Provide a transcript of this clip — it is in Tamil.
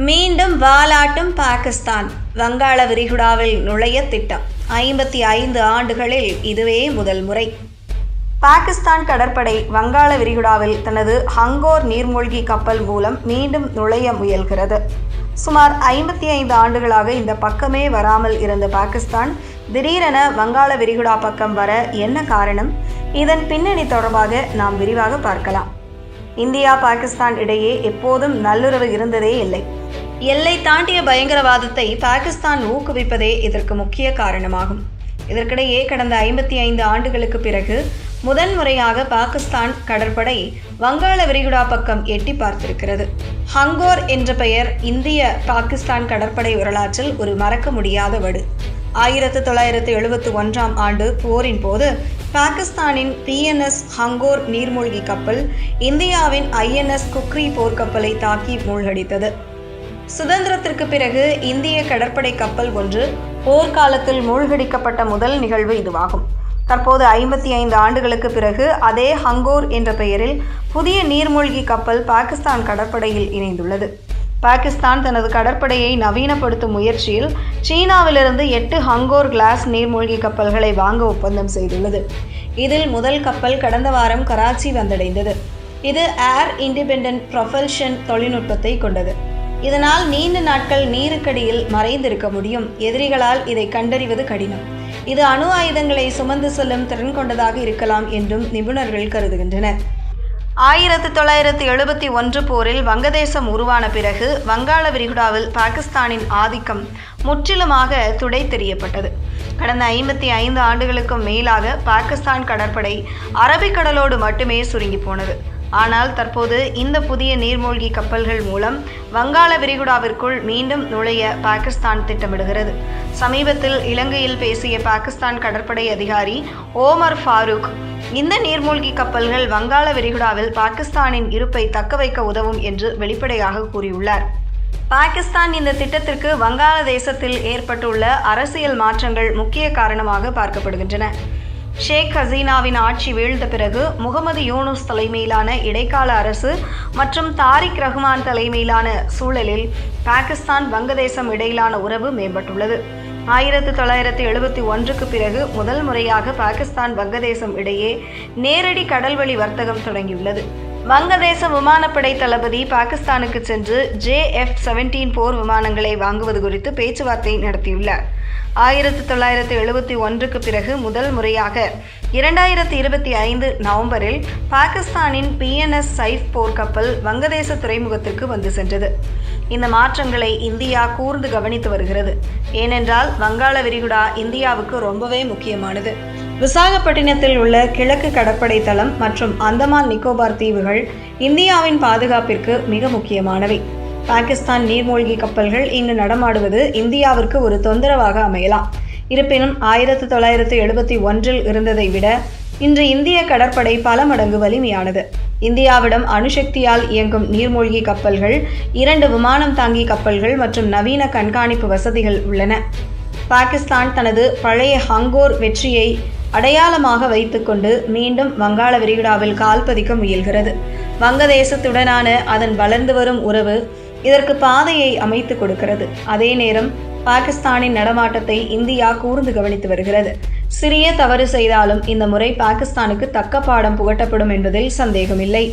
மீண்டும் வாலாட்டும் பாகிஸ்தான். வங்காள விரிகுடாவில் நுழைய திட்டம். 55 ஆண்டுகளில் இதுவே முதல் முறை. பாகிஸ்தான் கடற்படை வங்காள விரிகுடாவில் தனது ஹங்கோர் நீர்மூழ்கி கப்பல் மூலம் மீண்டும் நுழைய முயல்கிறது. சுமார் 55 ஆண்டுகளாக இந்த பக்கமே வராமல் இருந்த பாகிஸ்தான் திடீரென வங்காள விரிகுடா பக்கம் வர என்ன காரணம்? இதன் பின்னணி தொடர்பாக நாம் விரிவாக பார்க்கலாம். இந்தியா பாகிஸ்தான் இடையே எப்போதும் நல்லுறவு இருந்ததே இல்லை. எல்லை தாண்டிய பயங்கரவாதத்தை பாகிஸ்தான் ஊக்குவிப்பதே இதற்கு முக்கிய காரணமாகும். இதற்கிடையே கடந்த 55 ஆண்டுகளுக்கு பிறகு முதன்முறையாக பாகிஸ்தான் கடற்படை வங்காள விரிகுடா பக்கம் எட்டி பார்த்திருக்கிறது. ஹங்கோர் என்ற பெயர் இந்திய பாகிஸ்தான் கடற்படை வரலாற்றில் ஒரு மறக்க முடியாத வடு. 1971ஆம் ஆண்டு போரின் போது பாகிஸ்தானின் PNS ஹங்கோர் நீர்மூழ்கி கப்பல் இந்தியாவின் INS குக்ரி போர்க்கப்பலை தாக்கி மூழ்கடித்தது. சுதந்திரத்திற்கு பிறகு இந்திய கடற்படை கப்பல் ஒன்று போர்க்காலத்தில் மூழ்கடிக்கப்பட்ட முதல் நிகழ்வு இதுவாகும். தற்போது 55 ஆண்டுகளுக்கு பிறகு அதே ஹங்கோர் என்ற பெயரில் புதிய நீர்மூழ்கி கப்பல் பாகிஸ்தான் கடற்படையில் இணைந்துள்ளது. பாகிஸ்தான் தனது கடற்படையை நவீனப்படுத்தும் முயற்சியில் சீனாவிலிருந்து 8 ஹங்கோர் கிளாஸ் நீர்மூழ்கி கப்பல்களை வாங்க ஒப்பந்தம் செய்துள்ளது. இதில் முதல் கப்பல் கடந்த வாரம் கராச்சி வந்தடைந்தது. இது ஏர் இண்டிபெண்டன்ட் ப்ரொபல்ஷன் தொழில்நுட்பத்தை கொண்டது. இதனால் நீண்ட நாட்கள் நீருக்கடியில் மறைந்திருக்க முடியும். எதிரிகளால் இதை கண்டறிவது கடினம். இது அணு ஆயுதங்களை சுமந்து செல்லும் திறன் கொண்டதாக இருக்கலாம் என்றும் நிபுணர்கள் கருதுகின்றனர். 1971 போரில் வங்கதேசம் உருவான பிறகு வங்காள விரிகுடாவில் பாகிஸ்தானின் ஆதிக்கம் முற்றிலுமாக துடைத்தெறியப்பட்டது. கடந்த 55 ஆண்டுகளுக்கும் மேலாக பாகிஸ்தான் கடற்படை அரபிக்கடலோடு மட்டுமே சுருங்கி போனது. ஆனால் தற்போது இந்த புதிய நீர்மூழ்கி கப்பல்கள் மூலம் வங்காள விரிகுடாவிற்குள் மீண்டும் நுழைய பாகிஸ்தான் திட்டமிடுகிறது. சமீபத்தில் இலங்கையில் பேசிய பாகிஸ்தான் கடற்படை அதிகாரி ஓமர் ஃபாரூக், இந்த நீர்மூழ்கி கப்பல்கள் வங்காள விரிகுடாவில் பாகிஸ்தானின் இருப்பை தக்கவைக்க உதவும் என்று வெளிப்படையாக கூறியுள்ளார். பாகிஸ்தான் இந்த திட்டத்திற்கு வங்காளதேசத்தில் ஏற்பட்டுள்ள அரசியல் மாற்றங்கள் முக்கிய காரணமாக பார்க்கப்படுகின்றன. ஷேக் ஹசீனாவின் ஆட்சி வீழ்ந்த பிறகு முகமது யூனுஸ் தலைமையிலான இடைக்கால அரசு மற்றும் தாரிக் ரஹ்மான் தலைமையிலான சூழலில் பாகிஸ்தான் வங்கதேசம் இடையிலான உறவு மேம்பட்டுள்ளது. 1971க்கு பிறகு முதல் முறையாக பாகிஸ்தான் வங்கதேசம் இடையே நேரடி கடல்வழி வர்த்தகம் தொடங்கியுள்ளது. வங்கதேச விமானப்படை தளபதி பாகிஸ்தானுக்கு சென்று JF-17 போர் விமானங்களை வாங்குவது குறித்து பேச்சுவார்த்தை நடத்தியுள்ளார். 1971க்கு பிறகு முதல் முறையாக 2025 நவம்பரில் பாகிஸ்தானின் PNS சைஃப் போர்க்கப்பல் வங்கதேச துறைமுகத்திற்கு வந்து சென்றது. இந்த மாற்றங்களை இந்தியா கூர்ந்து கவனித்து வருகிறது. ஏனென்றால் வங்காள விரிகுடா இந்தியாவுக்கு ரொம்பவே முக்கியமானது. விசாகப்பட்டினத்தில் உள்ள கிழக்கு கடற்படை தளம் மற்றும் அந்தமான் நிக்கோபார் தீவுகள் இந்தியாவின் பாதுகாப்பிற்கு மிக முக்கியமானவை. பாகிஸ்தான் நீர்மூழ்கி கப்பல்கள் இங்கு நடமாடுவது இந்தியாவிற்கு ஒரு தொந்தரவாக அமையலாம். இருப்பினும் 1971இல் இருந்ததை விட இன்று இந்திய கடற்படை பல மடங்கு வலிமையானது. இந்தியாவிடம் அணுசக்தியால் இயங்கும் நீர்மூழ்கி கப்பல்கள், 2 விமானம் தாங்கி கப்பல்கள் மற்றும் நவீன கண்காணிப்பு வசதிகள் உள்ளன. பாகிஸ்தான் தனது பழைய ஹங்கோர் வெற்றியை அடையாளமாக வைத்துக்கொண்டு மீண்டும் வங்காள விரிகுடாவில் கால் பதிக்க முயல்கிறது. வங்கதேசத்துடனான அதன் வளர்ந்து வரும் உறவு இதற்கு பாதையை அமைத்து கொடுக்கிறது. அதே நேரம் பாகிஸ்தானின் நடமாட்டத்தை இந்தியா கூர்ந்து கவனித்து வருகிறது. சிறிய தவறு செய்தாலும் இந்த முறை பாகிஸ்தானுக்கு தக்க பாடம் புகட்டப்படும் என்பதில் சந்தேகமில்லை.